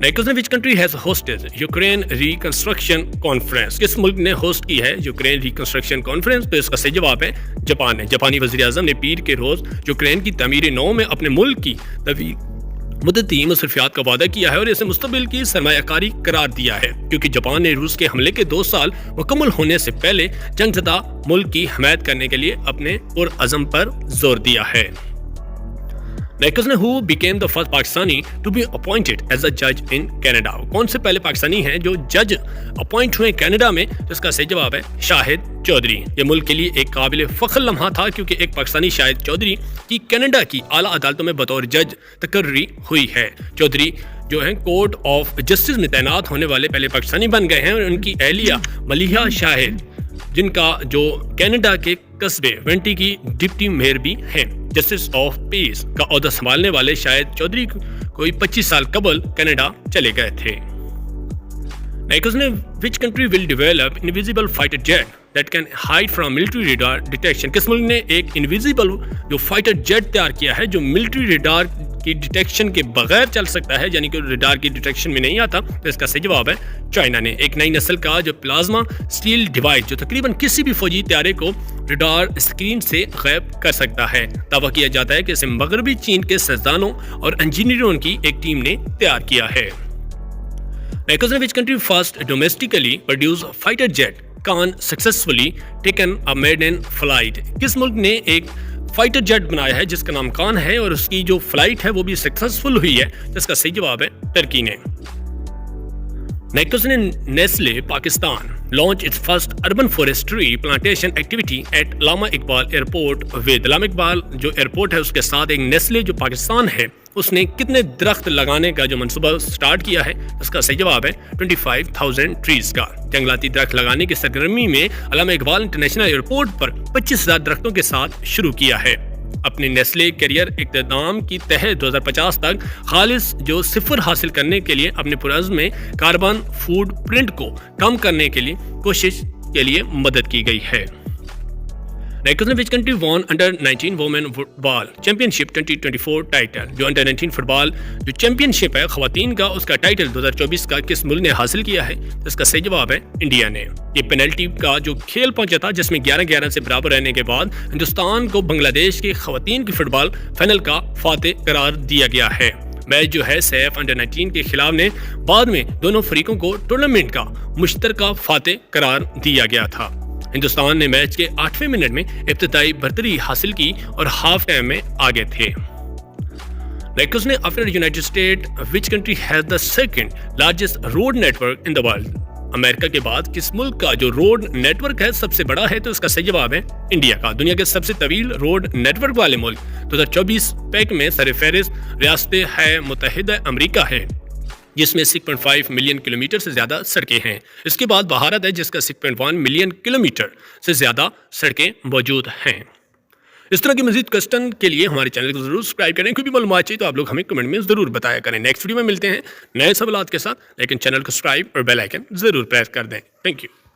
Next, which country has hosted Ukraine reconstruction conference? किस मुल्क ने होस्ट की है यूक्रेन रिकंस्ट्रक्शन कॉन्फ्रेंस? तो इसका सही जवाब है जापान है। जापानी वज़ीर आज़म ने पीर के रोज़ यूक्रेन की तमीर नौ में अपने मुल्क की तवील मुद्दती मसरफियात का वादा किया है और इसे मुस्तबिल की सरमायाकारी करार दिया है, क्योंकि जापान ने रूस के हमले के 2 साल मुकम्मल होने से पहले जंगज़दा मुल्क की हमायत करने के लिए अपने पुरअज़म पर जोर दिया है। Next, who became the first Pakistani to be appointed as a judge in Canada? कौन से पहले पाकिस्तानी हैं जो जज अपॉइंट हुए कनाडा में? तो इसका सही जवाब है शाहिद चौधरी। ये मुल्क के लिए एक काबिल फख्र लम्हा था, क्योंकि एक पाकिस्तानी शाहिद चौधरी की कनाडा की आला अदालतों में बतौर जज तकर्री हुई है। चौधरी जो है कोर्ट ऑफ जस्टिस में तैनात होने वाले पहले पाकिस्तानी बन गए हैं और उनकी अहलिया मलिहा शाहिद, जिनका जो कनाडा के कस्बे वेंटी की डिप्टी मेयर भी हैं, जस्टिस ऑफ पीस का ओहदा संभालने वाले शाहिद चौधरी कोई 25 साल कबल कनाडा चले गए थे। नेक्स्ट ने which country will develop invisible fighter jet that can hide from military radar detection? किस मुल्क ने एक इनविजिबल जो फाइटर जेट तैयार किया है जो मिलिट्री रेडार की डिटेक्शन के बगैर चल सकता है, यानी कि रेडार की डिटेक्शन में नहीं आता? तो इसका सही जवाब है चाइना ने। एक नई नस्ल का जो प्लाज्मा स्टील डिवाइस जो तकरीबन किसी भी फौजी तैयारे को रेडार स्क्रीन से गायब कर सकता है। दावा किया जाता है कि इसे मगरबी चीन के साइंसदानों और इंजीनियरों की एक टीम ने तैयार किया है। Next, which country first domestically produced fighter jet can successfully taken a maiden flight? किस मुल्क ने एक फाइटर जेट बनाया है जिसका नाम कान है और उसकी जो फ्लाइट है वो भी सक्सेसफुल हुई है? जिसका सही जवाब है टर्की ने। नेक्स्ट ने Nestle Pakistan launch its first urban forestry plantation activity at Allama Iqbal airport with. Allama Iqbal जो एयरपोर्ट है उसके साथ एक नेस्ले जो पाकिस्तान है उसने कितने दरख्त लगाने का जो मंसूबा स्टार्ट किया है? उसका सही जवाब है 25,000 ट्रीज का। जंगलाती दरख्त लगाने की सरगर्मी में लामा इकबाल इंटरनेशनल एयरपोर्ट पर 25,000 दरख्तों के साथ शुरू किया है। अपने नेस्ले करियर इक़्तिदाम की तह 2050 तक खालिस जो सिफर हासिल करने के लिए अपने पुरज़्म में कार्बन फूड प्रिंट को कम करने के लिए कोशिश के लिए मदद की गई है। Next which country won under 19 women football championship 2024 title? जो अंडर 19 फुटबॉल जो चैंपियनशिप है खवातीन का, उसका टाइटल 2024 का किस मुल्क ने हासिल किया है? तो इसका सही जवाब है इंडिया ने। ये पेनल्टी का जो खेल पहुंचा था जिसमें 11-11 से बराबर रहने के बाद हिंदुस्तान को बांग्लादेश की खवातीन की फुटबॉल फाइनल का फातेह करार दिया गया है। मैच जो है सैफ अंडर 19 के खिलाफ ने बाद में दोनों फरीकों को टूर्नामेंट का मुश्तरका फातेह करार दिया गया था। हिंदुस्तान ने मैच के 8वें मिनट में इब्तिदाई बर्तरी हासिल की और हाफ टाइम में आगे थे। नेक्स्ट ने after United State which country has the second largest road network in the world? امریکہ کے بعد کس ملک کا جو روڈ نیٹ ورک ہے سب سے بڑا ہے؟ تو اس کا صحیح جواب ہے انڈیا کا۔ دنیا کے سب سے طویل روڈ نیٹ ورک والے ملک 2024 پیک میں سر فہرست ریاست متحدہ امریکہ ہے، جس میں 6.5 ملین کلومیٹر سے زیادہ سڑکیں ہیں۔ اس کے بعد بھارت ہے، جس کا 6.1 ملین کلومیٹر سے زیادہ سڑکیں موجود ہیں۔ اس طرح کی مزید کوسچن کے لیے ہمارے چینل کو ضرور سبسکرائب کریں، کوئی بھی معلومات چاہیے تو آپ لوگ ہمیں کمنٹ میں ضرور بتایا کریں۔ نیکسٹ ویڈیو میں ملتے ہیں نئے سوالات کے ساتھ، لیکن چینل کو سبسکرائب اور بیل آئیکن ضرور پریس کر دیں۔ Thank you.